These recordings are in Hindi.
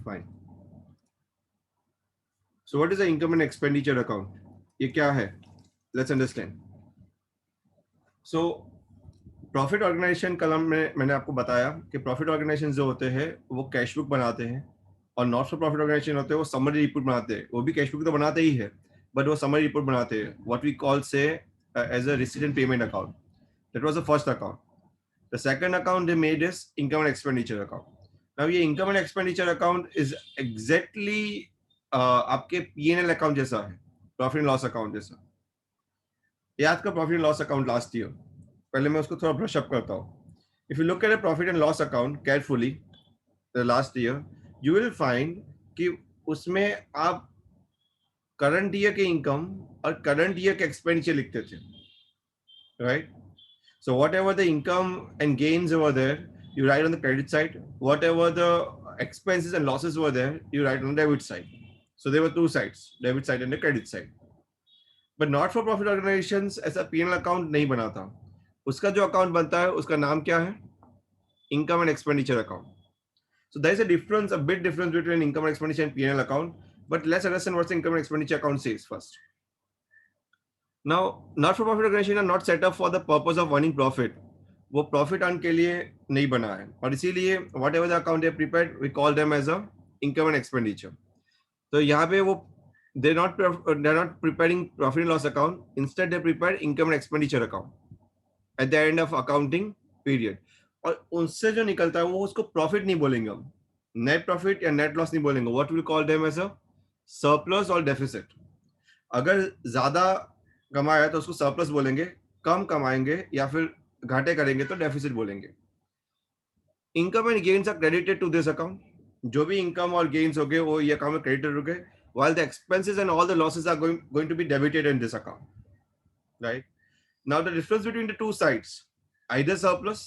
Fine. So what is the income and expenditure account? ये क्या है? Let's understand. So profit organisation कलम में मैंने आपको बताया कि प्रॉफिट ऑर्गेनाइजेशन जो होते हैं वो कैश बुक बनाते हैं, और नॉट फॉर प्रॉफिट ऑर्गेनाइजेशन होते हैं वो समरी रिपोर्ट बनाते हैं. वो भी कैश बुक तो बनाते ही है, बट वो समरी रिपोर्ट बनाते हैं, व्हाट वी कॉल से as a receipt and payment account. That was the first account. The second account they made is income and expenditure account. Now ये income and expenditure account is exactly आपके पीएनएल अकाउंट जैसा है, प्रॉफिट एंड लॉस अकाउंट जैसा. याद का profit and loss account last year, पहले मैं उसको थोड़ा ब्रश अप करता हूँ. If you look at a profit and loss account carefully the last year, you will find कि उसमें आप करंट ईयर के इनकम और करंट ईयर के एक्सपेंडिचर लिखते थे, right? So whatever the income and gains over there, you write on the credit side. Whatever the expenses and losses were there, you write on the debit side. So there were two sides, debit side and the credit side. But not for profit organizations ऐसा P&L account नहीं बनाता. उसका जो अकाउंट बनता है उसका नाम क्या है? Income and expenditure account. So there is a difference, a big difference between income and expenditure and P&L account. But let's understand what the income and expenditure account says first. Now, not-for-profit organizations are not set up for the purpose of earning profit. वो profit earn के लिए नहीं बना है, और इसीलिए whatever the account they prepared, we call them as a income and expenditure. तो यहाँ पे वो they're not preparing profit and loss account. Instead, they prepare income and expenditure account at the end of accounting period. और उनसे जो निकलता है वो उसको प्रॉफिट नहीं बोलेंगे हम, नेट प्रॉफिट या नेट लॉस नहीं बोलेंगे. What will call them as a surplus और डेफिसिट. अगर ज्यादा कमाया तो उसको सरप्लस बोलेंगे, कम कमाएंगे या फिर घाटे करेंगे तो डेफिसिट बोलेंगे. Income and gains are credited to this account. जो भी इनकम और गेन्स हो गए वो ये अकाउंट में क्रेडिटेड हो गए, while the expenses and all the losses are going to be debited in this account, right? Now the difference between the two sides, either surplus,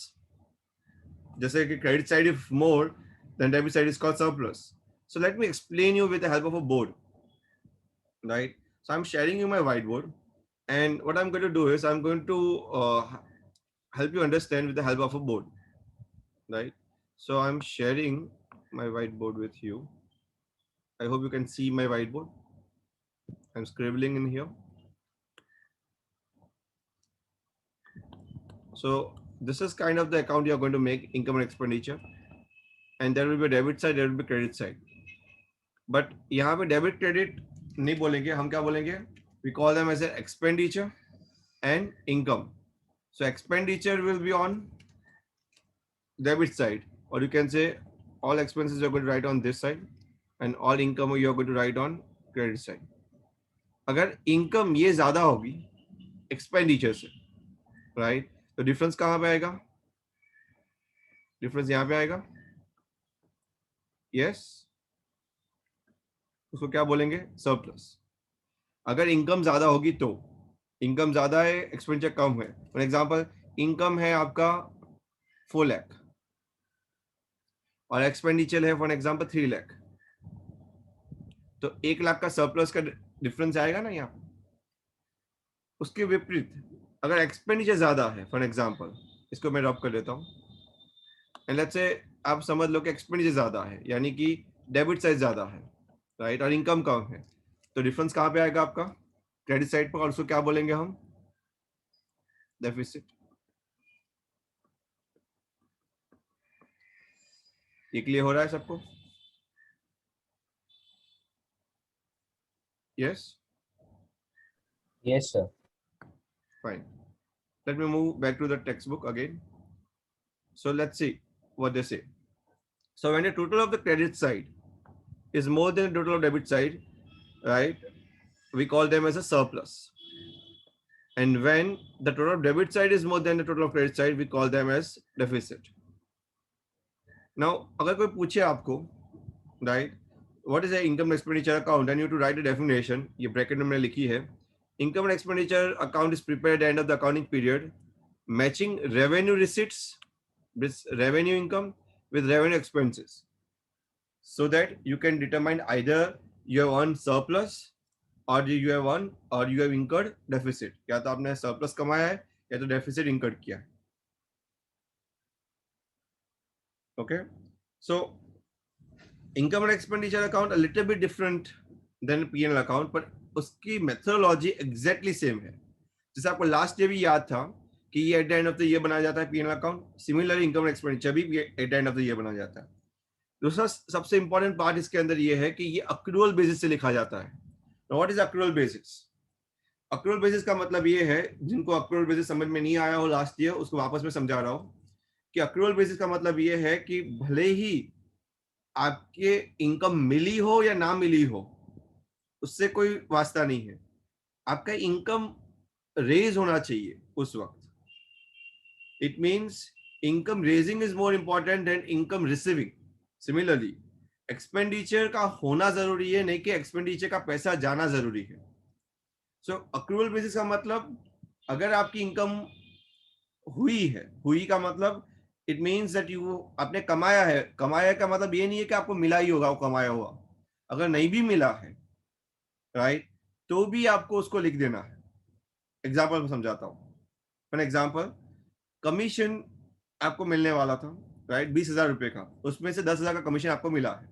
जैसे कि credit side if more, then debit side is called surplus. So let me explain you with the help of a board, right? So I'm sharing you my whiteboard, and what I'm going to do is I'm going to help you understand with the help of a board, right? So I'm sharing my whiteboard with you. I hope you can see my whiteboard. I'm scribbling in here. So this is kind of the account you're going to make, income and expenditure, and there will be a debit side, there will be credit side. But यहाँ पे debit credit नहीं बोलेंगे, हम क्या बोलेंगे? We call them as an expenditure and income. So expenditure will be on debit side, or you can say all expenses you're going to write on this side, and all income you're going to write on credit side. अगर income ये ज़्यादा होगी expenditure से, right? तो difference कहाँ पे आएगा? Difference यहाँ पे आएगा. Yes. उसको क्या बोलेंगे? सरप्लस. अगर इनकम ज्यादा होगी तो, इनकम ज्यादा है एक्सपेंडिचर कम है. फॉर एग्जांपल इनकम है आपका 4 लाख और एक्सपेंडिचर है फॉर एग्जांपल 3 लाख, तो 1 लाख का सरप्लस का डिफरेंस आएगा ना यहाँ. उसके विपरीत अगर एक्सपेंडिचर ज्यादा है, फॉर एग्जांपल इसको मैं ड्रॉप कर देता हूँ, एंड लेट्स से आप समझ लो कि एक्सपेंडिचर ज्यादा है यानी कि डेबिट साइड ज्यादा है, राइट, और इनकम कम है, तो डिफरेंस कहाँ पे आएगा आपका? क्रेडिट साइड पर. और उसको क्या बोलेंगे हम? डेफिसिट. ये क्लियर हो रहा है सबको? Yes. Yes, sir. Fine. Let me move back to the textbook again. So let's see what they say. So when the total of the credit side is more than the total of debit side, right, we call them as a surplus. And when the total of debit side is more than the total of credit side, we call them as deficit. Now, अगर कोई पूछे आपको, right, what is the income expenditure account, and you have to write a definition. ये bracket में मैंने लिखी है. Income and expenditure account is prepared at the end of the accounting period, matching revenue receipts with revenue income with revenue expenses, so that you can determine either you have earned surplus or you have earned or you have incurred deficit. या तो आपने surplus कमाया है या तो deficit incurred किया है. Okay, so income and expenditure account little bit different than PNL account, पर उसकी मेथोडोलॉजी एग्जैक्टली सेम है। जैसे आपको लास्ट ईयर भी याद था कि ये at the end of the year बनाया जाता है PNL account, similarly income and expenditure भी at the end of the year बनाया जाता है। दूसरा सबसे इंपॉर्टेंट पार्ट इसके अंदर ये है कि ये अक्रूअल बेसिस से लिखा जाता है। What is accrual basis? Accrual basis का मतलब ये है, जिनको अक्रूअल बेसिस समझ में नहीं आया हो लास्ट ईयर, उसको वापस में समझा रहा हूं कि अक्रूअल बेसिस का मतलब ये है कि भले ही आपके इनकम मिली हो या ना मिली हो, उससे कोई वास्ता नहीं है, आपका इनकम रेज होना चाहिए उस वक्त। It means income raising is more important than income receiving. Similarly expenditure का होना जरूरी है, नहीं कि एक्सपेंडिचर का पैसा जाना जरूरी है। सो अक्रूवल बेसिस का मतलब, अगर आपकी इनकम हुई है, हुई का मतलब इट मीन्स दैट यू, आपने कमाया है। कमाया का मतलब ये नहीं है कि आपको मिला ही होगा वो कमाया हुआ, अगर नहीं भी मिला है राइट, तो भी आपको उसको लिख देना है। एग्जाम्पल समझाता हूँ। फॉर एग्जाम्पल, कमीशन आपको मिलने वाला था राइट, 20,000 रुपए का, उसमें से 10,000 का कमीशन आपको मिला है,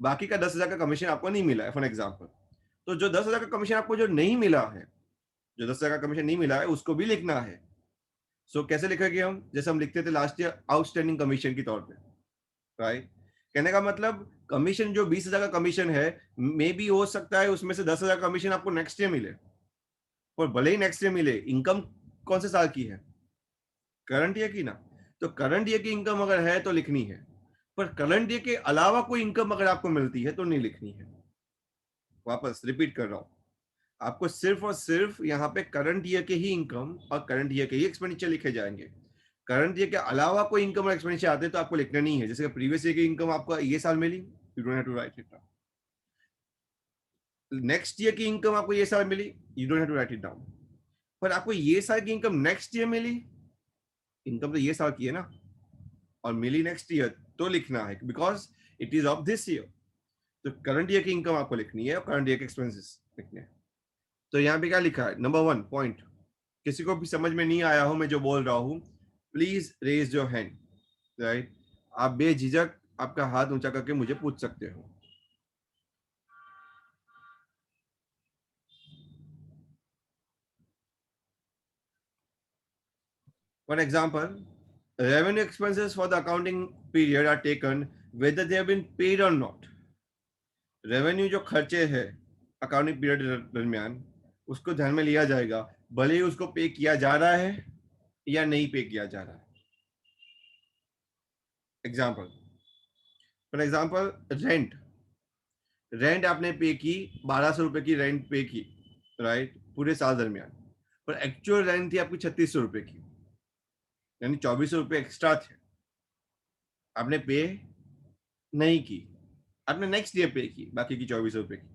बाकी का 10,000 का कमीशन आपको नहीं मिला है फॉर एग्जाम्पल। तो जो 10,000 का कमीशन आपको जो नहीं मिला है, जो 10,000 का कमीशन नहीं मिला है, उसको भी लिखना है। सो कैसे लिखेंगे हम? जैसे हम लिखते थे लास्ट ईयर आउटस्टैंडिंग कमीशन की तौर पे राइट। कहने का मतलब कमीशन जो 20,000 का कमीशन है, मे भी हो सकता है उसमें से 10,000 का कमीशन आपको नेक्स्ट ईयर मिले, और भले ही नेक्स्ट ईयर मिले, इनकम कौन से साल की है? करंट ईयर की ना। तो करंट ईयर की इनकम अगर है तो लिखनी है, पर करंट ईयर के अलावा कोई इनकम अगर आपको मिलती है तो नहीं लिखनी है। वापस रिपीट कर रहा हूं, आपको सिर्फ और सिर्फ यहाँ पे करंट ईयर के ही इनकम और करंट ईयर के ही एक्सपेंडिचर लिखे जाएंगे। करंट ईयर के अलावा कोई इनकम और एक्सपेंडिचर आते तो आपको लिखना नहीं है। जैसे प्रीवियस ईयर की इनकम आपको ये साल मिली, you don't have to write it down. Next year की इनकम आपको ये साल मिली, you don't have to write it down. पर आपको ये साल की इनकम नेक्स्ट ईयर मिली, इनकम तो ये साल की है ना, और मिली नेक्स्ट ईयर, तो लिखना है because it is of this year. तो करंट ईयर की इनकम आपको लिखनी है और करंट ईयर के एक्सपेंसेस लिखने हैं। तो यहाँ पे क्या लिखा है? नंबर 1 पॉइंट, किसी को भी समझ में नहीं आया हो मैं जो बोल रहा हूँ, please raise your hand right. आप बेझिझक आपका हाथ ऊंचा करके मुझे पूछ सकते हो। For example, revenue expenses for the accounting period are taken whether they have been paid or not. Revenue जो खर्चे हैं अकाउंटिंग पीरियड दरमियान, उसको ध्यान में लिया जाएगा, भले ही उसको पे किया जा रहा है या नहीं पे किया जा रहा है। Example, for example rent, rent आपने पे की, 1,200 रुपए की रेंट पे की राइट पूरे साल दरमियान, पर एक्चुअल रेंट थी आपकी 3,600 रुपए की, यानी 2,400 रुपए एक्स्ट्रा थे, आपने पे नहीं की, आपने नेक्स्ट ईयर पे की बाकी की 2,400 रुपए की।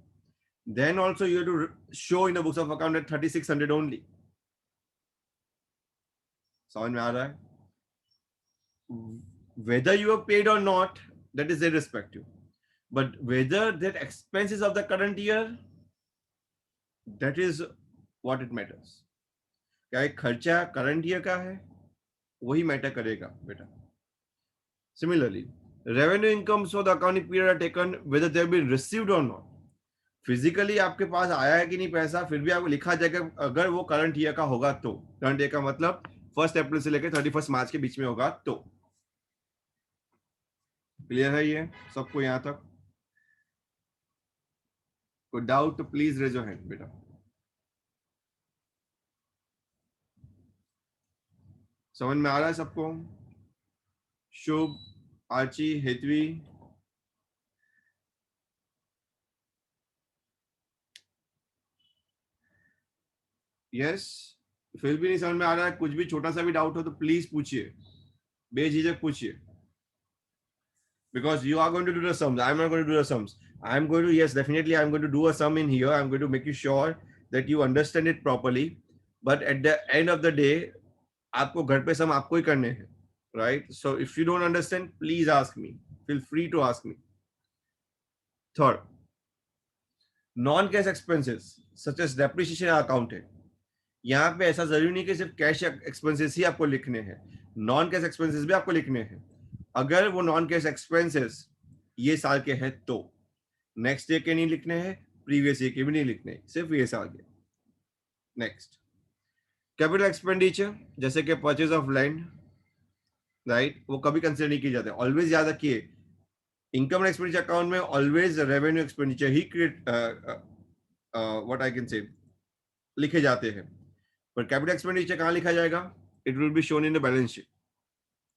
Then also you have to show in the books of account at 3,600 only. समझ में आ रहा है? Whether you are paid or not, that is irrespective. But whether that expenses of the current year, that is what it matters. क्या एक खर्चा करंट ईयर का है, वही मैटर करेगा बेटा। Similarly, revenue incomes for the accounting period are taken whether they have been received or not. Physically आपके पास आया है कि नहीं पैसा, फिर भी आपको लिखा जाएगा अगर वो करंट ईयर का होगा तो। करंट ईयर का मतलब 1 अप्रैल से लेकर 31 मार्च के बीच में होगा तो। क्लियर है ये सबको यहां तक? कोई डाउट तो प्लीज रेज योर हैंड बेटा। समझ में आ रहा है सबको? शुभ, आची, हेतवी, यस। फिर भी नहीं समझ में आ रहा है, कुछ भी छोटा सा भी डाउट हो तो प्लीज पूछिए, बेझिझक पूछिए। Because you are going to do the sums, I'm not going to do the sums. I'm going to, yes, definitely I'm going to do a sum in here. I'm going to make you sure that you understand it properly. But at the end of the day, आपको घर पे सम आपको ही करने हैं, right? So if you don't understand, please ask me. Feel free to ask me. Third, non-cash expenses such as depreciation are accounted. यहाँ पे ऐसा जरूरी नहीं कि सिर्फ कैश एक्सपेंसेस ही आपको लिखने हैं, नॉन कैश एक्सपेंसेस भी आपको लिखने हैं। अगर वो नॉन कैश एक्सपेंसेस ये साल के हैं तो नेक्स्ट ईयर के नहीं लिखने हैं, प्रीवियस ईयर के भी नहीं लिखने, सिर्फ ये साल के। नेक्स्ट, कैपिटल एक्सपेंडिचर जैसे कि परचेज ऑफ लैंड, राइट, वो कभी कंसिडर नहीं किए जाते। ऑलवेज याद रखिए, इनकम एंड एक्सपेंडिचर अकाउंट में always revenue expenditure he create what I can say लिखे जाते हैं, पर कैपिटल एक्सपेंडिचर कहाँ लिखा जाएगा? It will be shown in the balance sheet.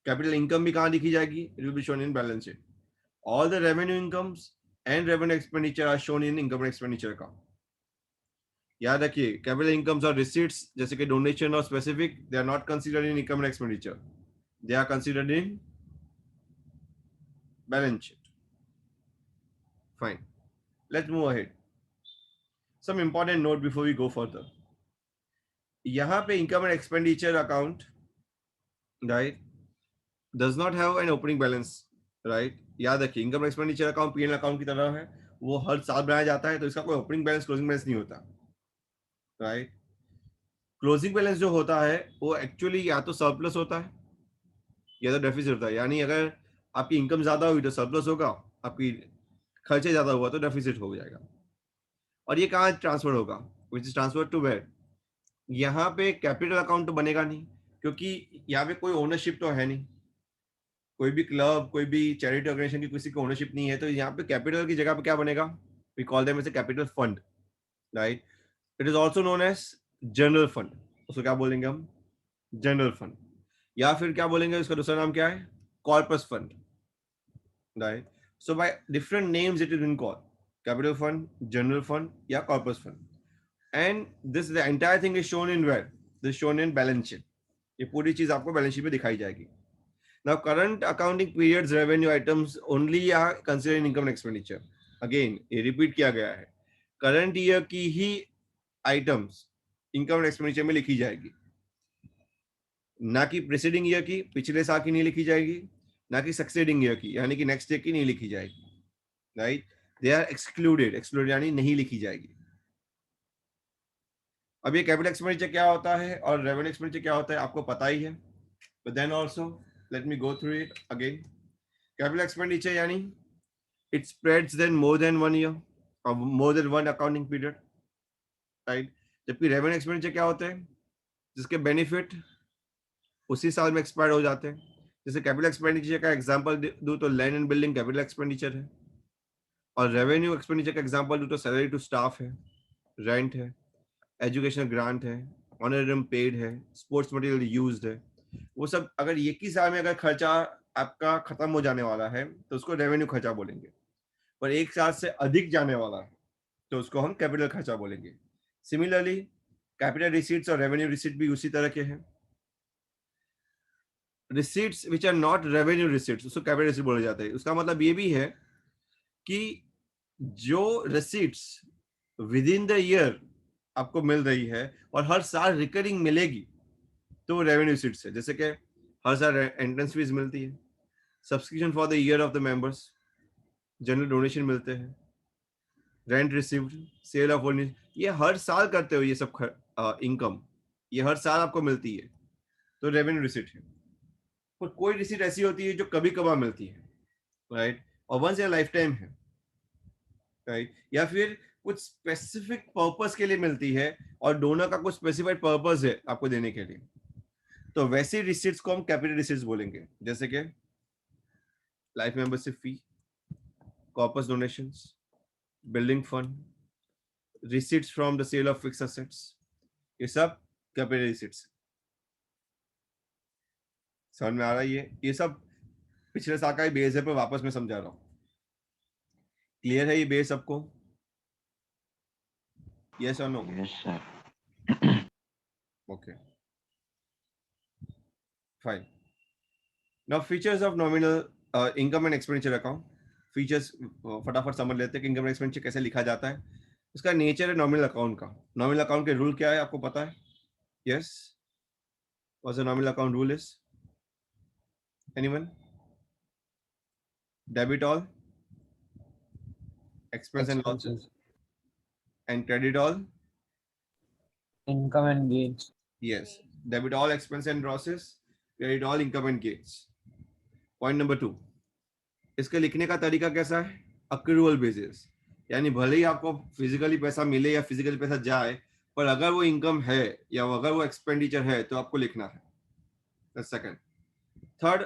Capital income भी कहाँ लिखी जाएगी? It will be shown in balance sheet. All the revenue incomes and revenue expenditure are shown in income and expenditure account. याद रखिए, कैपिटल इनकम्स और रिसीट्स जैसे कि डोनेशन और specific, they are not considered in income and expenditure, they are considered in balance sheet. Fine, let's move ahead. Some important note before we go further. यहाँ पे income and expenditure account, right, does not have an opening balance, right. याद रखिए, income expenditure account PNL account की तरह है, वो हर साल बनाया जाता है, तो इसका कोई ओपनिंग बैलेंस क्लोजिंग बैलेंस नहीं होता, राइट। क्लोजिंग बैलेंस जो होता है वो एक्चुअली या तो सरप्लस होता है या तो डेफिसिट होता है। यानी अगर आपकी इनकम ज्यादा हुई तो सरप्लस होगा, आपकी खर्चे ज्यादा हुआ तो डेफिसिट हो जाएगा। और ये कहाँ ट्रांसफर होगा? Which is transfer to where? यहाँ पे कैपिटल अकाउंट तो बनेगा नहीं, क्योंकि यहाँ पे कोई ओनरशिप तो है नहीं, कोई भी क्लब, कोई भी चैरिटी ऑर्गेनाइजेशन की किसी की ओनरशिप नहीं है, तो यहाँ पे कैपिटल की जगह पे क्या बनेगा? We call them as a capital fund, right. It is also known as general fund. उसको क्या बोलेंगे हम? General fund. या फिर क्या बोलेंगे, उसका दूसरा नाम क्या है? Corpus fund, right. So by different names it is been called capital fund, general fund या corpus fund. And this the entire thing is shown in where? This shown in balance sheet. ये पूरी चीज आपको बैलेंस शीट में दिखाई जाएगी। Now, current accounting periods revenue items only are considered in income and expenditure. Again, ये repeat किया गया है, current year की ही items income and expenditure में लिखी जाएगी, ना कि preceding year की, पिछले साल की नहीं लिखी जाएगी, ना कि succeeding year की, यानी कि next year की नहीं लिखी जाएगी, right? They are excluded, excluded यानी नहीं लिखी जाएगी। अब ये कैपिटल एक्सपेंडिचर क्या होता है और रेवेन्यू एक्सपेंडिचर क्या होता है आपको पता ही है, but then also let me go through it again. Capital expenditure यानी it spreads then more than 1 year or more than one accounting period, right? जबकि रेवेन्यू एक्सपेंडिचर क्या होते हैं? जिसके बेनिफिट उसी साल में एक्सपायर हो जाते हैं। जैसे कैपिटल एक्सपेंडिचर का एग्जांपल दूं तो land and building capital expenditure है, और रेवेन्यू एक्सपेंडिचर का एग्जांपल दूं तो सैलरी टू स्टाफ है, रेंट है, एजुकेशनल ग्रांट है, ऑनररियम पेड है, स्पोर्ट्स मटेरियल यूज्ड है। वो सब अगर एक ही साल में अगर खर्चा आपका खत्म हो जाने वाला है तो उसको रेवेन्यू खर्चा बोलेंगे, पर एक साल से अधिक जाने वाला है तो उसको हम कैपिटल खर्चा बोलेंगे। सिमिलरली कैपिटल रिसीट्स और रेवेन्यू रिसीट भी उसी तरह के हैं। Receipts which are not revenue receipts उसको कैपिटल रिसीट बोला जाता है। उसका मतलब ये भी है कि जो receipts with in the year आपको मिल रही है और हर साल रिकरिंग मिलेगी तो रेवेन्यू रिसीट्स है। जैसे कि हर साल एंट्रेंस फीस मिलती है, subscription for the year of the members, general donation मिलते हैं, rent received, sale of furniture, ये हर साल करते हो ये सब इनकम, ये हर साल आपको मिलती है तो रेवेन्यू रिसीट है। पर कोई रिसीट ऐसी होती है जो कभी कभार मिलती है, राइट, और वंस इन लाइफ टाइम है, राइट, या फिर कुछ स्पेसिफिक पर्पस के लिए मिलती है और डोनर का कुछ स्पेसिफाइड पर्पस है आपको देने के लिए, तो वैसी रिसीट्स को हम कैपिटल रिसीट्स बोलेंगे। जैसे कि life membership fee, corpus donations, building fund, receipts from the sale of fixed assets, ये सब कैपिटल रिसीट्स। समझ में आ रहा है? ये सब पिछले साल का ही बेस है, पर वापस मैं समझा रहा हूँ। क्लियर है ये बेस सबको? यस और no? Yes sir. Okay, fine. Now features of nominal income and expenditure account. Features फटाफट समझ लेते हैं कि इनकम एंड एक्सपेंडिचर कैसे लिखा जाता है, उसका नेचर है नॉमिनल अकाउंट का। नॉमिनल अकाउंट के रूल क्या है आपको पता है? Yes, what's the nominal account rule is? Anyone? Debit all expense and losses expenses, and credit all, income and gains, yes, debit all expense and losses, credit all income and gains. Point number 2, इसके लिखने का तरीका कैसा है? अक्रूवल बेसिस, यानी भले ही आपको फिजिकली पैसा मिले या फिजिकली पैसा जाए, पर अगर वो इनकम है या अगर वो एक्सपेंडिचर है तो आपको लिखना है। सेकंड। थर्ड,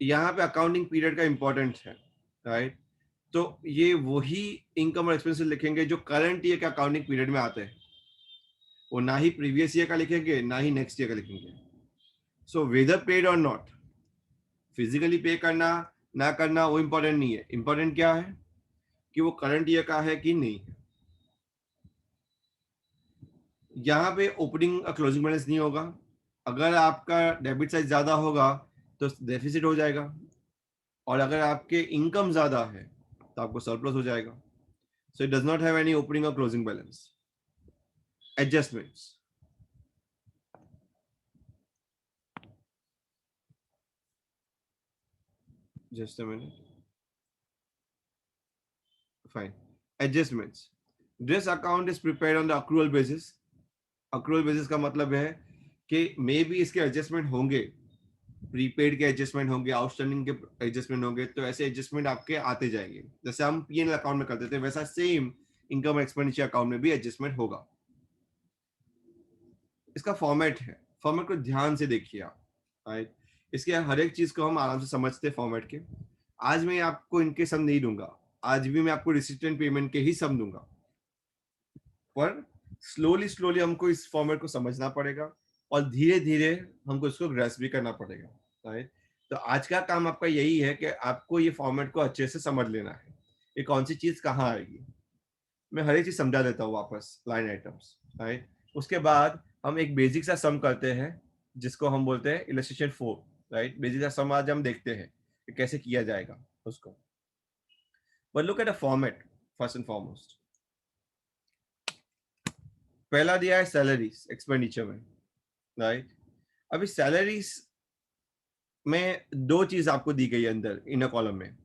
यहाँ पे अकाउंटिंग पीरियड का इंपॉर्टेंट है, राइट? तो ये वही इनकम और एक्सपेंसेस लिखेंगे जो करंट ईयर के अकाउंटिंग पीरियड में आते हैं, वो ना ही प्रीवियस ईयर का लिखेंगे ना ही नेक्स्ट ईयर का लिखेंगे। सो वेदर पेड और नॉट, फिजिकली पे करना ना करना वो इंपॉर्टेंट नहीं है, इंपॉर्टेंट क्या है कि वो करंट ईयर का है कि नहीं। यहाँ पे ओपनिंग और क्लोजिंग बैलेंस नहीं होगा। अगर आपका डेबिट साइज ज्यादा होगा तो डेफिसिट हो जाएगा, और अगर आपके इनकम ज्यादा है तो आपको सरप्लस हो जाएगा। So it does not have any opening और closing balance. Adjustments, just a minute. Fine. Adjustments. This account is prepared on the accrual basis. Accrual basis का मतलब है कि मे बी इसके एडजस्टमेंट होंगे, प्रीपेड के एडजस्टमेंट होंगे, आउटस्टैंडिंग के एडजस्टमेंट होंगे, तो ऐसे एडजस्टमेंट आपके आते जाएंगे। जैसे हम पीएनएल अकाउंट में करते थे वैसा सेम इनकम एक्सपेंडिचर अकाउंट में भी एडजस्टमेंट होगा। इसका फॉर्मेट है, फॉर्मेट को ध्यान से देखिए आप, राइट? इसके हर एक चीज को हम आराम से समझते हैं फॉर्मेट के। आज मैं आपको इनके सम नहीं दूंगा, आज भी मैं आपको रिसिस्टेंट पेमेंट के ही सम दूंगा, पर स्लोली स्लोली हमको इस फॉर्मेट को समझना पड़ेगा और धीरे धीरे हमको इसको ग्रेस भी करना पड़ेगा, राइट? तो आज का काम आपका यही है कि आपको ये फॉर्मेट को अच्छे से समझ लेना है, ये कौन सी चीज कहाँ आएगी। मैं हर एक चीज समझा देता हूँ वापस, लाइन आइटम्स, राइट? उसके बाद हम एक बेसिक सा सम करते हैं जिसको हम बोलते हैं इलस्ट्रेशन 4, राइट? बेसिक सा सम आज हम देखते हैं कि कैसे किया जाएगा उसको। But look at a format first and foremost. पहला दिया है सैलरीज एक्सपेंडिचर में, राइट? अभी सैलरीज में दो चीज आपको दी गई है अंदर इन कॉलम में,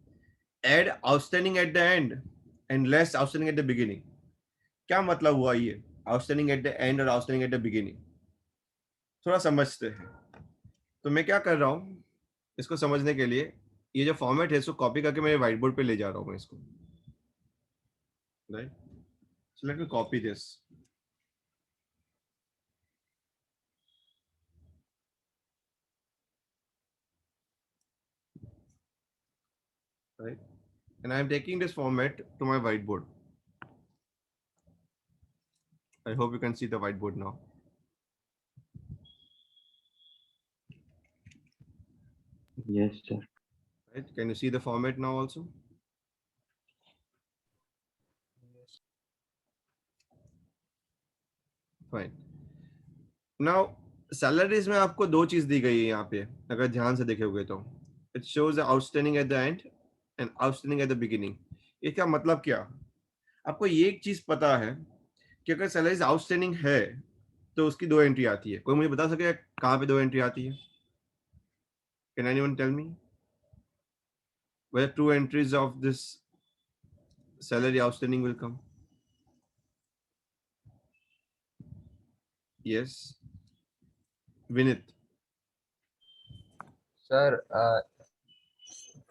add outstanding at the end and less outstanding at the beginning. क्या मतलब हुआ ये आउटस्टैंडिंग एट द एंड और आउटस्टैंडिंग एट द बिगिनिंग? थोड़ा समझते हैं। तो मैं क्या कर रहा हूं इसको समझने के लिए, ये जो फॉर्मेट है इसको कॉपी करके मेरे व्हाइट बोर्ड पे ले जा रहा हूं मैं इसको, right? So let me copy this, right? And I am taking this format to my whiteboard. I hope you can see the whiteboard now. Yes, sir. Right? Can you see the format now also? Yes. Fine. Now salaries में आपको दो चीज दी गई है यहाँ पे, अगर ध्यान से देखोगे तो it shows the outstanding at the end and outstanding at the beginning. इसका मतलब क्या? आपको ये एक चीज पता है कि अगर सैलरीज आउटस्टैंडिंग है तो उसकी दो एंट्री आती है। कोई मुझे बता सके कहाँ पे दो एंट्री आती है? Can anyone tell me where two entries of this salary outstanding will come? Yes, Vinit. Sir,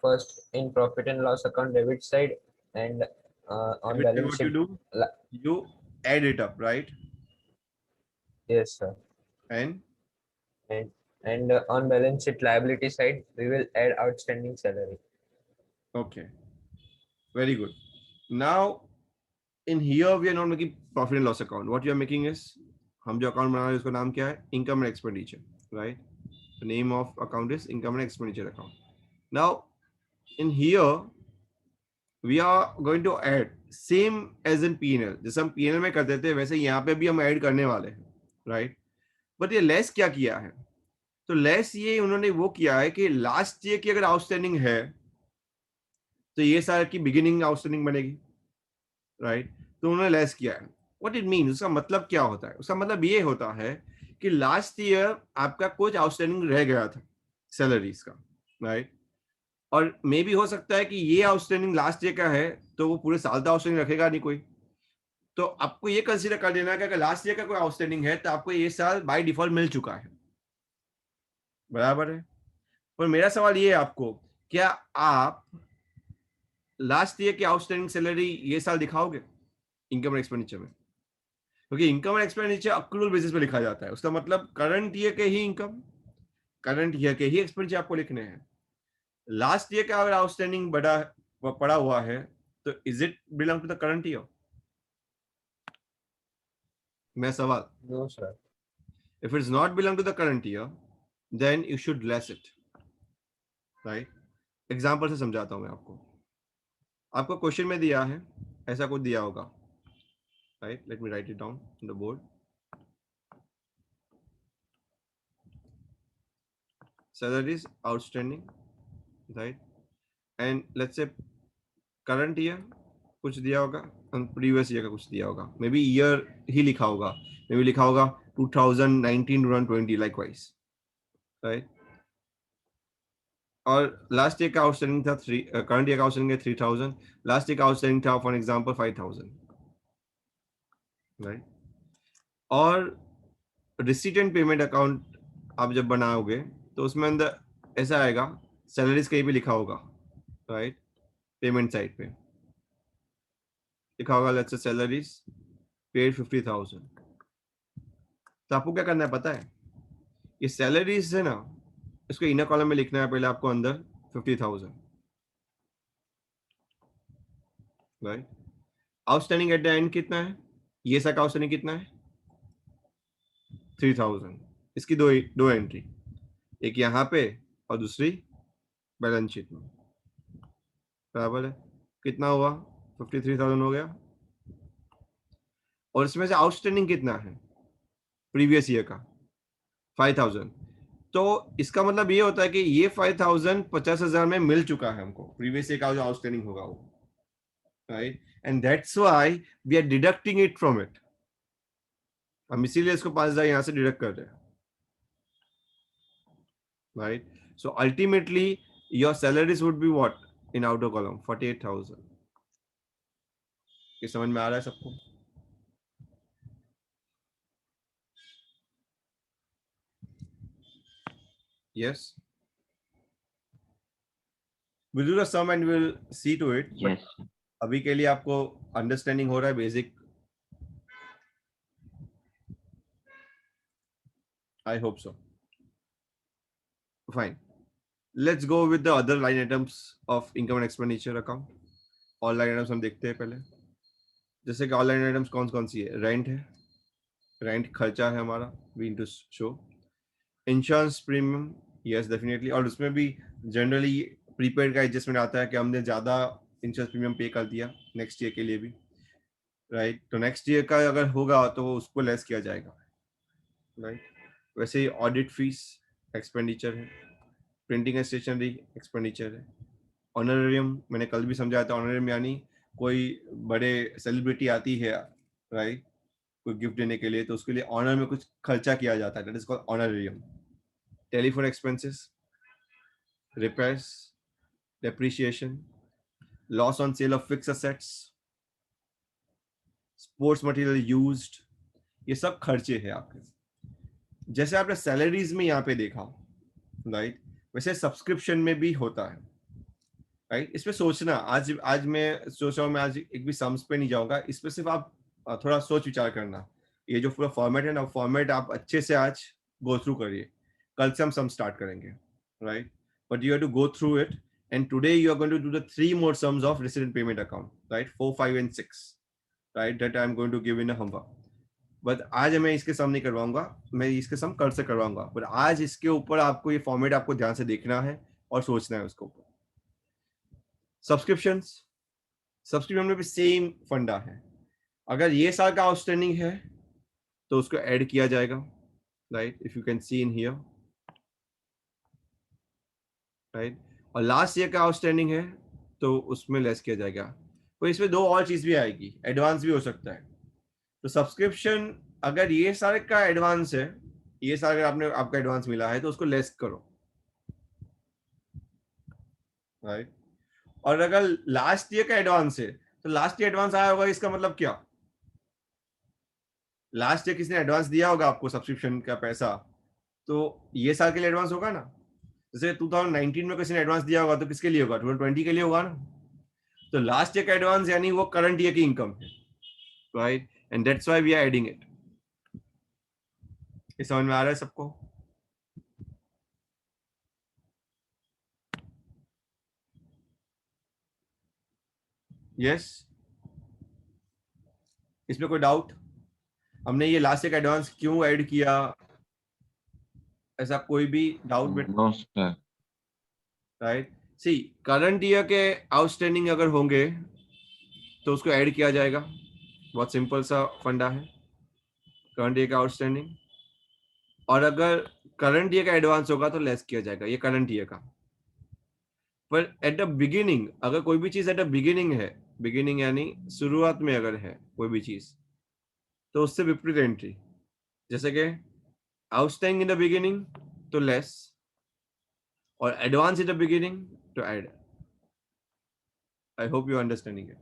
first in profit and loss account debit side and on Every time balance what you sheet. do, you add it up, right? Yes, sir. And And and on balance sheet liability side, we will add outstanding salary. okay, very good. Now in here we are not making profit and loss account. What you are making is, हम जो account बना रहे हैं उसका नाम क्या है? Income and expenditure, right? The name of account is income and expenditure account. Now in here we are going to add same as in P&L. जैसे हम P&L में करते थे वैसे यहाँ पे भी हम ऐड करने वाले हैं, right? बट ये लेस क्या किया है? तो लेस ये उन्होंने वो किया है कि लास्ट ईयर की अगर आउटस्टैंडिंग है तो ये साल की बिगिनिंग आउटस्टैंडिंग बनेगी, राइट? तो उन्होंने लेस किया है। व्हाट इट मीन, उसका मतलब क्या होता है? उसका मतलब ये होता है कि लास्ट ईयर आपका कुछ आउटस्टैंडिंग रह गया था सैलरीज का, राइट? और मे भी हो सकता है कि ये आउटस्टैंडिंग लास्ट ईयर का है तो वो पूरे साल तो आउटस्टैंडिंग रखेगा नहीं कोई, तो आपको ये कंसीडर कर लेना कि अगर लास्ट ईयर का कोई आउटस्टैंडिंग है तो आपको ये साल बाय डिफॉल्ट मिल चुका है, बराबर है? पर मेरा सवाल ये है आपको, क्या आप लास्ट ईयर की आउटस्टैंडिंग सैलरी ये साल दिखाओगे इनकम एंड एक्सपेंडिचर में, क्योंकि income and expenditure accrual basis पे लिखा जाता है। उसका मतलब करंट ईयर के ही इनकम, करंट ईयर के ही एक्सपेंडिचर आपको लिखने हैं। लास्ट ईयर का अगर आउटस्टैंडिंग पड़ा हुआ है तो is it belong to the current year? मैं सवाल, No, sir. if it's not belong to the current year then you should less it, right? Example से समझाता हूं मैं आपको। आपको क्वेश्चन में दिया है, ऐसा कुछ दिया होगा, right? Let me right it down on the board. salaries outstanding, right? and let's say current year कुछ दिया होगा and previous year का कुछ दिया होगा, मे बी ईयर ही लिखा होगा, मे बी लिखा होगा 2019 20 likewise, right? और लास्ट ईयर का आउटस्टैंडिंग था करंट ईयर का आउटस्टैंडिंग है 3000, लास्ट ईयर का आउटस्टैंडिंग था फॉर एग्जांपल 5000, राइट? और रिसीट एंड पेमेंट अकाउंट आप जब बनाओगे तो उसमें अंदर ऐसा आएगा, सैलरीज कहीं पे लिखा होगा, राइट? पेमेंट साइड पे लिखा होगा लेट्स से सैलरीज पेड 50,000। तो आपको क्या करना है पता है? ये सैलरीज है ना, इसको इनर कॉलम में लिखना है पहले आपको अंदर 50,000, right? Outstanding at the and कितना है? ये का आउटस्टैंडिंग कितना है? 3000। इसकी दो एंट्री, एक यहाँ पे और दूसरी बैलेंस शीट में, बराबर है? कितना हुआ? 53,000 हो गया। और इसमें से आउटस्टैंडिंग कितना है प्रीवियस ईयर का? 5,000। तो इसका मतलब ये होता है कि ये 5,000 50,000 में मिल चुका है हमको, प्रीवियस ईयर का जो आउटस्टैंडिंग होगा वो, right? And that's why we are deducting it from it. हम इसीलिए इसको 5,000 यहां से डिडक्ट कर रहे हैं, right? So ultimately your salaries would be what in outer column? 48,000। ये समझ में आ रहा है सबको? Yes. We'll do the sum and we'll see to it. Yes. But अभी के लिए आपको अंडरस्टैंडिंग हो रहा है basic? I hope so. Fine. Let's go with the other line items of income and expenditure account. All line items हम देखते हैं पहले। जैसे कि all line items कौन कौन सी है? रेंट है, रेंट खर्चा है हमारा, we need to show. Insurance premium, yes definitely. और उसमें भी जनरली प्रीपेड का एडजस्टमेंट आता है कि हमने ज़्यादा इंश्योरेंस प्रीमियम पे कर दिया नेक्स्ट ईयर के लिए भी, राइट? तो नेक्स्ट ईयर का अगर होगा तो उसको लेस किया जाएगा, राइट? वैसे ही ऑडिट फीस एक्सपेंडिचर है, प्रिंटिंग एंड स्टेशनरी एक्सपेंडिचर है, ऑनरेरियम मैंने कल भी समझाया था। ऑनरेरियम यानी कोई बड़े सेलिब्रिटी आती है, राइट, कोई गिफ्ट देने के लिए, तो उसके लिए ऑनर में कुछ खर्चा किया जाता है, that is called honorarium. Telephone expenses, repairs, depreciation, loss on sale of fixed assets, sports material used, ये सब खर्चे हैं आपके। जैसे आपने सैलरीज में यहाँ पे देखा, राइट, वैसे सब्सक्रिप्शन में भी होता है, राइट? इसमें सोचना, आज मैं सोच रहा हूँ, मैं आज एक भी सम्स पे नहीं जाऊंगा, इस पे सिर्फ आप थोड़ा सोच विचार करना। ये जो पूरा फॉर्मेट है ना, फॉर्मेट आप अच्छे से आज गो थ्रू करिए, कल से हम सम स्टार्ट करेंगे, right? But you have to go through it, and today you are going to do the 3 more sums of receipt and payment account, right? 4, 5 and 6, right? That I am going to give in a homework. But आज मैं इसके सम नहीं करवाऊंगा, मैं इसके सम कल से करवाऊंगा। पर आज इसके ऊपर आपको ये फॉर्मेट आपको ध्यान से देखना है और सोचना है उसके ऊपर। सब्सक्रिप्शंस, सब्सक्रिप्शन में भी सेम फंडा है। अगर ये साल का आउटस्टैंडिंग है तो उसको ऐड किया जाएगा, right? If you can see in here, right? और लास्ट ईयर का आउटस्टैंडिंग है तो उसमें लेस किया जाएगा। तो इसमें दो और चीज भी आएगी, एडवांस भी हो सकता है। तो सब्सक्रिप्शन, अगर ये सारे का एडवांस है, ये सारे अगर आपका एडवांस मिला है तो उसको लेस करो, राइट? और अगर लास्ट ईयर का एडवांस है तो लास्ट ईयर एडवांस आया होगा, इसका मतलब क्या? लास्ट ईयर किसने एडवांस दिया होगा आपको सब्सक्रिप्शन का पैसा, तो ये साल के लिए एडवांस होगा ना। जैसे 2019 में किसी ने एडवांस दिया होगा तो किसके लिए होगा? 2020 के लिए होगा ना। तो लास्ट ईयर का एडवांस यानी वो करंट ईयर की इनकम है, right, and that's why we are adding it. ये समझ में आ रहा है सबको? यस, इसमें कोई डाउट? हमने ये लास्ट ईयर का एडवांस क्यों ऐड किया, ऐसा कोई भी डाउट बेटा? No sir. Right, see current year के आउटस्टैंडिंग अगर होंगे तो उसको ऐड किया जाएगा, बहुत सिंपल सा फंडा है, करंट ईयर का आउटस्टैंडिंग, और अगर करंट ईयर का एडवांस होगा तो लेस किया जाएगा, ये करंट ईयर का। पर एट द बिगिनिंग अगर कोई भी चीज एट द बिगिनिंग है, बिगिनिंग यानी शुरुआत में अगर है कोई भी चीज, तो उससे विपरीत एंट्री, जैसे कि आउटस्टैंडिंग इन द बिगिनिंग तो लेस, और एडवांस इन द बिगिनिंग तो add. I hope you understanding it.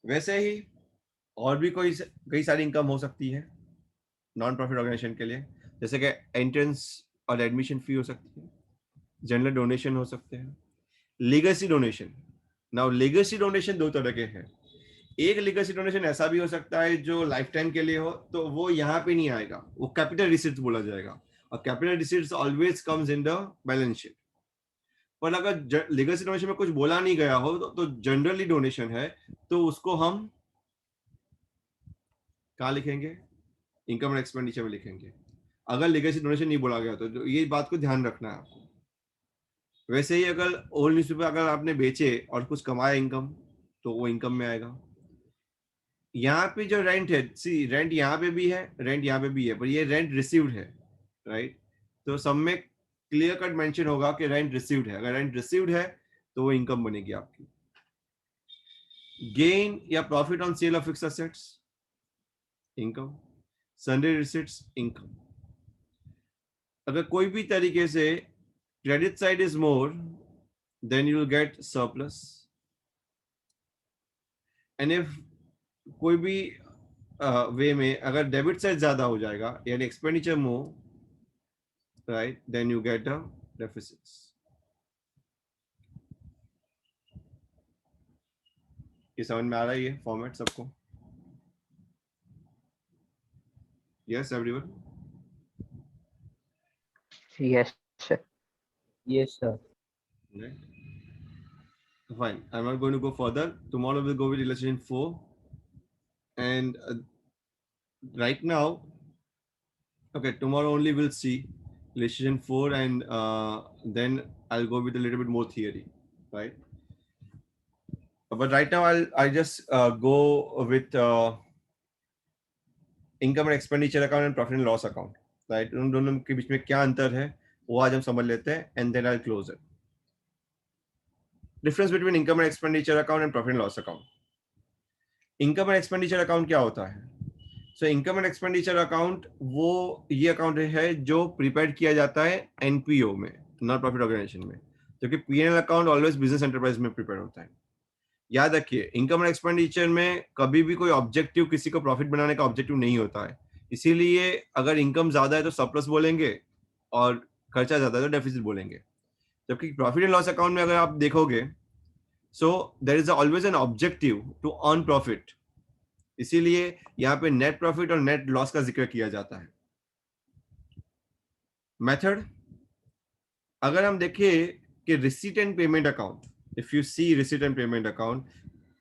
वैसे ही और भी कई सारी इनकम हो सकती है नॉन प्रॉफिट ऑर्गेनाइजेशन के लिए, जैसे कि एंट्रेंस और एडमिशन फी हो सकती है, जनरल डोनेशन हो सकते हैं, legacy donation. Now legacy donation दो तरह के हैं। एक लीगेसी डोनेशन ऐसा भी हो सकता है जो लाइफ टाइम के लिए हो, तो वो यहाँ पे नहीं आएगा, वो कैपिटल रिसीट्स बोला जाएगा, और capital receipts always comes in the balance sheet. पर अगर लीगेसी डोनेशन में कुछ बोला नहीं गया हो तो जनरली डोनेशन है, तो उसको हम कहाँ लिखेंगे? इनकम एंड एक्सपेंडिचर में लिखेंगे, अगर लीगेसी डोनेशन नहीं बोला गया तो ये बात को ध्यान रखना है आपको। वैसे ही अगर ओल्ड न्यूज़पेपर अगर आपने बेचे और कुछ कमाया इनकम, तो वो इनकम में आएगा। यहाँ पे जो रेंट है, सी रेंट यहाँ पे भी है, रेंट यहाँ पे भी है, पर ये रेंट रिसीव्ड है, राइट। तो सब में क्लियर कट मेंशन होगा कि रेंट रिसीव्ड है, अगर रेंट रिसीव्ड है तो वो इनकम बनेगी आपकी। गेन या profit on sale of fixed assets, income. Sunday receipts, income. अगर कोई भी तरीके से credit side is more, then you will get surplus, and if कोई भी वे में अगर डेबिट साइड ज्यादा हो जाएगा यानी expenditure more, right, then you get a deficits. ये समझ में आ रहा है ये फॉर्मेट सबको? Yes everyone? Yes, sir. Yes, sir. Right. Fine. I'm not going to go further. Tomorrow we'll go with illustration 4. And right now, okay, tomorrow only we'll see illustration 4, and then I'll go with a little bit more theory, right? But right now I just go with income and expenditure account and profit and loss account, right. उन दोनों के बीच में क्या अंतर है वो आज हम समझ लेते हैं, and then I close it. Difference between income and expenditure account and profit and loss account. Income and expenditure account क्या होता है? So income and expenditure account वो ये अकाउंट है जो प्रिपेयर किया जाता है एनपीओ में, नॉन प्रॉफिट ऑर्गेनाइजेशन में, क्योंकि PNL account always business enterprise में प्रिपेयर होता है। याद रखिए, इनकम एंड एक्सपेंडिचर में कभी भी कोई ऑब्जेक्टिव किसी को प्रॉफिट बनाने का ऑब्जेक्टिव नहीं होता है, इसीलिए अगर इनकम ज्यादा है तो सरप्लस बोलेंगे और खर्चा ज्यादा है तो डेफिसिट बोलेंगे। जबकि प्रॉफिट एंड लॉस अकाउंट में अगर आप देखोगे, so there is always an objective to earn profit, इसीलिए यहाँ पे नेट प्रॉफिट और नेट लॉस का जिक्र किया जाता है। मेथड अगर हम देखें कि receipt and payment account, if you see receipt and payment account,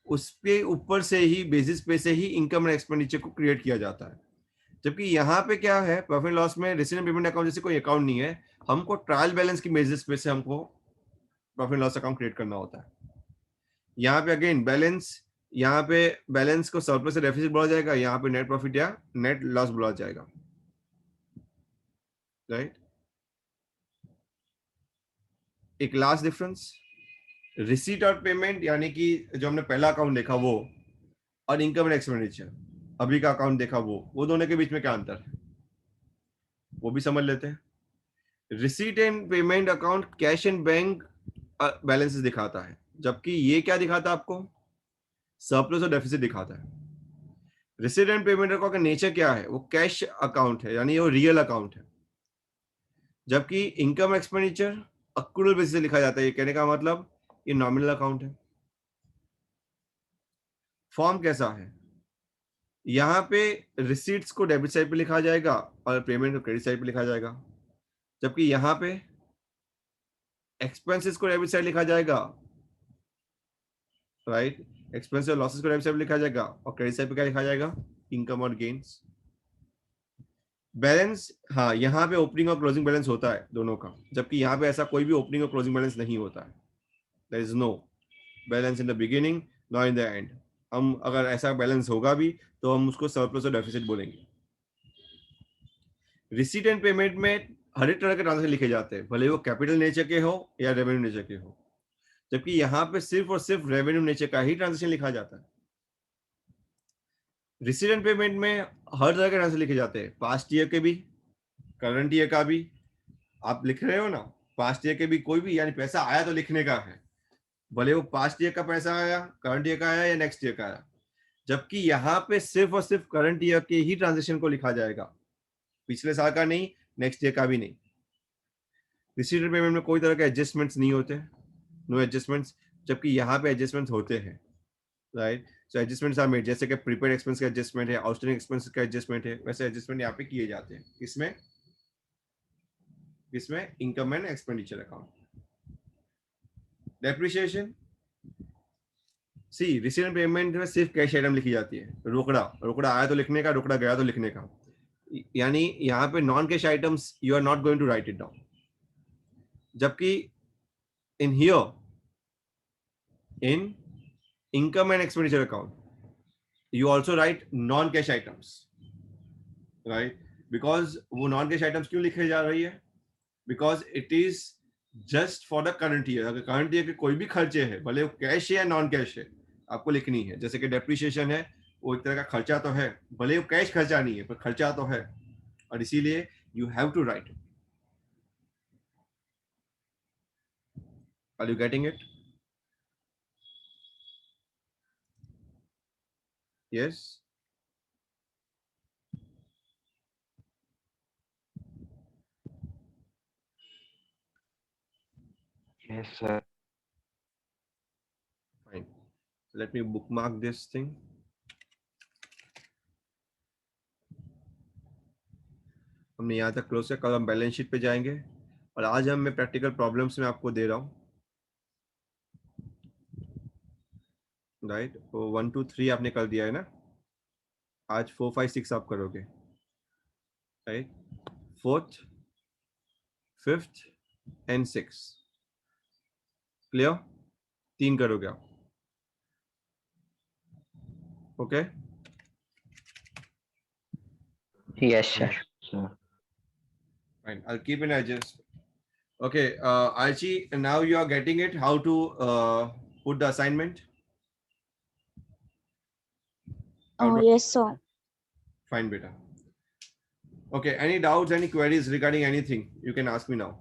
उस पे ऊपर से ही बेसिस पे से ही इनकम एंड एक्सपेंडिचर को क्रिएट किया जाता है। जबकि यहाँ पे क्या है, प्रॉफिट लॉस में रिसीट एंड पेमेंट अकाउंट जैसे कोई अकाउंट नहीं है, हमको ट्रायल बैलेंस की बेसिस पे से हमको प्रॉफिट लॉस अकाउंट क्रिएट करना होता है। यहाँ पे अगेन बैलेंस, यहाँ पे बैलेंस को सरप्लस से डेफिसिट बोला जाएगा, यहाँ पे नेट प्रॉफिट या नेट लॉस बोला जाएगा, राइट। एक लास्ट डिफरेंस, रिसीट और पेमेंट यानी कि जो हमने पहला अकाउंट देखा वो, और इनकम एंड एक्सपेंडिचर अभी का अकाउंट देखा वो दोनों के बीच में क्या अंतर है वो भी समझ लेते हैं। Receipt and payment account cash and bank balances दिखाता है, जबकि ये क्या दिखाता है आपको? सरप्लस और डेफिसिट दिखाता है। रिसीट एंड पेमेंट अकाउंट का नेचर क्या है? वो कैश अकाउंट है, यानी वो रियल अकाउंट है, जबकि इनकम एक्सपेंडिचर अक्रूवल बेसिस से लिखा जाता है। ये कहने का मतलब ये नॉमिनल अकाउंट है। फॉर्म कैसा है? यहाँ पे रिसीट्स को डेबिट साइड पे लिखा जाएगा और पेमेंट को क्रेडिट साइड पे लिखा जाएगा, जबकि यहाँ पे एक्सपेंसेस को डेबिट साइड लिखा जाएगा, राइट? एक्सपेंसेस और लॉसेस को डेबिट साइड पे लिखा जाएगा और क्रेडिट साइड पे क्या लिखा जाएगा? इनकम और गेन्स। बैलेंस, हाँ, यहाँ पे ओपनिंग और क्लोजिंग बैलेंस होता है दोनों का, जबकि यहाँ पे ऐसा कोई भी ओपनिंग और क्लोजिंग बैलेंस नहीं होता है। There is no balance in the beginning not in the end. हम अगर ऐसा बैलेंस होगा भी तो हम उसको सरप्लस और डेफिसिट बोलेंगे। रिसीट एंड पेमेंट में हर एक तरह के ट्रांजेक्शन लिखे जाते हैं, भले वो कैपिटल नेचर के हो या रेवेन्यू नेचर के हो, जबकि यहाँ पे सिर्फ और सिर्फ रेवेन्यू नेचर का ही ट्रांजेक्शन लिखा जाता है। रिसीट एंड पेमेंट में हर तरह के ट्रांजेक्शन लिखे जाते हैं, पास्ट ईयर के भी, करंट ईयर का भी। आप लिख रहे हो ना, पास्ट ईयर के भी कोई भी, यानी पैसा आया तो लिखने का है, भले वो पास्ट ईयर का पैसा आया, करंट ईयर का आया या नेक्स्ट ईयर का आया। जबकि यहाँ पे सिर्फ और सिर्फ करंट ईयर के ही ट्रांजेक्शन को लिखा जाएगा, पिछले साल का नहीं, नेक्स्ट ईयर का भी नहीं। रिसीट एंड पेमेंट में कोई तरह के एडजस्टमेंट्स नहीं होते, नो एडजस्टमेंट्स, जबकि यहाँ पे एडजस्टमेंट्स होते हैं, right? So adjustments are made, जैसे कि प्रीपेड एक्सपेंस का एडजस्टमेंट है, आउटस्टैंडिंग एक्सपेंस का एडजस्टमेंट है, वैसे एडजस्टमेंट यहाँ पे किए जाते हैं। किसमें? Income and expenditure account. Depreciation, see receipt and payment में सिर्फ कैश आइटम लिखी जाती है, रोकड़ा आया तो लिखने का, रोकड़ा गया तो लिखने का, यानी यहाँ पे non cash items you are not going to write it down. जबकि in here, in income and expenditure account you also write non cash items, right? Because वो नॉन कैश आइटम्स क्यों लिखे जा रही है? Because it is just for the current year. अगर करंट ईयर के कोई भी खर्चे है, भले वो कैश है या नॉन कैश है, आपको लिखनी है। जैसे कि डेप्रिसिएशन है, वो एक तरह का खर्चा तो है, भले वो कैश खर्चा नहीं है पर खर्चा तो है, और इसीलिए you have to right. Are you getting it? Yes? Yes, sir. Fine. Let me bookmark this thing. हमने यहाँ तक क्लोज किया, कल हम बैलेंस शीट पे जाएंगे, और आज मैं प्रैक्टिकल प्रॉब्लम्स में आपको दे रहा हूँ, राइट? तो 1 2 3 आपने कर दिया है ना, आज 4 5 6 आप करोगे, right? 4th 5th and 6th clear? 3 करोगे आप, okay? Yes, sir. sir. Fine, I'll keep an adjust. Okay, Archie, now you are getting it, how to put the assignment? Yes, sir. Fine, beta. Okay, any doubts, any queries regarding anything, you can ask me now.